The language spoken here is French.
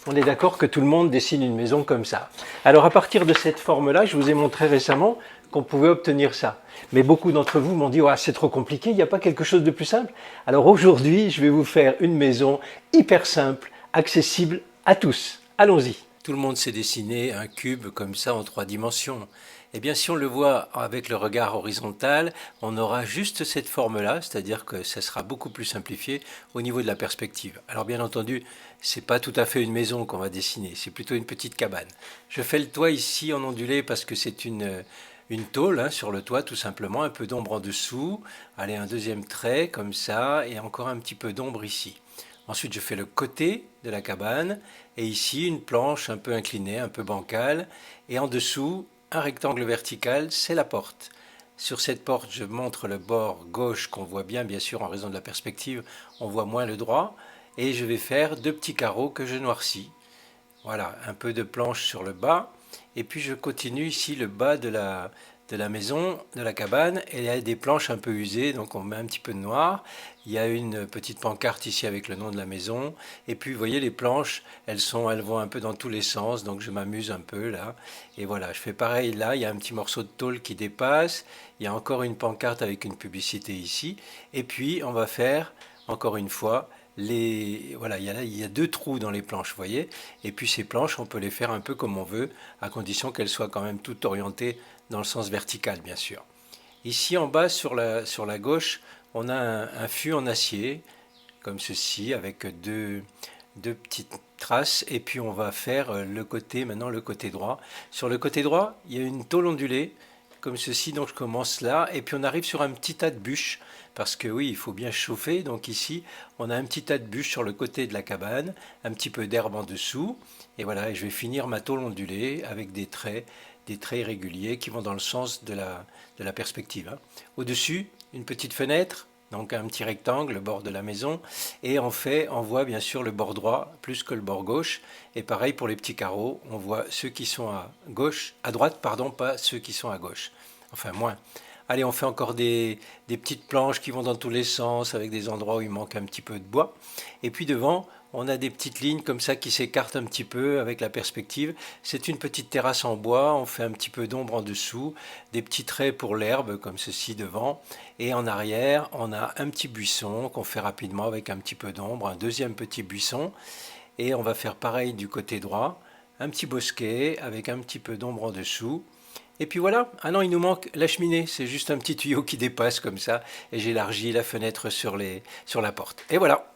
On est d'accord que tout le monde dessine une maison comme ça. Alors à partir de cette forme-là, je vous ai montré récemment qu'on pouvait obtenir ça. Mais beaucoup d'entre vous m'ont dit « c'est trop compliqué, il n'y a pas quelque chose de plus simple ?» Alors aujourd'hui, je vais vous faire une maison hyper simple, accessible à tous. Allons-y. Tout le monde sait dessiner un cube comme ça en 3 dimensions. Eh bien, si on le voit avec le regard horizontal, on aura juste cette forme-là, c'est-à-dire que ça sera beaucoup plus simplifié au niveau de la perspective. Alors bien entendu, c'est pas tout à fait une maison qu'on va dessiner, c'est plutôt une petite cabane. Je fais le toit ici en ondulé parce que c'est une tôle hein, sur le toit tout simplement, un peu d'ombre en dessous. Allez, un deuxième trait comme ça et encore un petit peu d'ombre ici. Ensuite, je fais le côté de la cabane et ici une planche un peu inclinée, un peu bancale et en dessous un rectangle vertical, c'est la porte. Sur cette porte, je montre le bord gauche qu'on voit bien, bien sûr en raison de la perspective, on voit moins le droit et je vais faire 2 petits carreaux que je noircis. Voilà, un peu de planche sur le bas et puis je continue ici le bas de la maison, de la cabane, et il y a des planches un peu usées, donc on met un petit peu de noir. Il y a une petite pancarte ici avec le nom de la maison, et puis vous voyez les planches, elles vont un peu dans tous les sens, donc je m'amuse un peu là. Et voilà, je fais pareil là, il y a un petit morceau de tôle qui dépasse, il y a encore une pancarte avec une publicité ici, et puis on va faire, encore une fois, voilà, il y a 2 trous dans les planches, vous voyez, et puis ces planches, on peut les faire un peu comme on veut, à condition qu'elles soient quand même toutes orientées dans le sens vertical, bien sûr. Ici, en bas, sur la gauche, on a un fût en acier, comme ceci, avec deux petites traces, et puis on va faire maintenant le côté droit. Sur le côté droit, il y a une tôle ondulée, comme ceci, donc je commence là, et puis on arrive sur un petit tas de bûches, parce que oui, il faut bien chauffer, donc ici, on a un petit tas de bûches sur le côté de la cabane, un petit peu d'herbe en dessous, et voilà, et je vais finir ma tôle ondulée avec des traits irréguliers qui vont dans le sens de la perspective. Hein. Au-dessus, une petite fenêtre, donc un petit rectangle, le bord de la maison, et on voit bien sûr le bord droit plus que le bord gauche, et pareil pour les petits carreaux, on voit ceux qui sont à droite, pardon, pas ceux qui sont à gauche, enfin moins. Allez, on fait encore des petites planches qui vont dans tous les sens, avec des endroits où il manque un petit peu de bois, et puis devant, on a des petites lignes comme ça qui s'écartent un petit peu avec la perspective. C'est une petite terrasse en bois, on fait un petit peu d'ombre en dessous, des petits traits pour l'herbe comme ceci devant. Et en arrière, on a un petit buisson qu'on fait rapidement avec un petit peu d'ombre, un deuxième petit buisson. Et on va faire pareil du côté droit, un petit bosquet avec un petit peu d'ombre en dessous. Et puis voilà, ah non, il nous manque la cheminée, c'est juste un petit tuyau qui dépasse comme ça, et j'élargis la fenêtre sur la porte. Et voilà.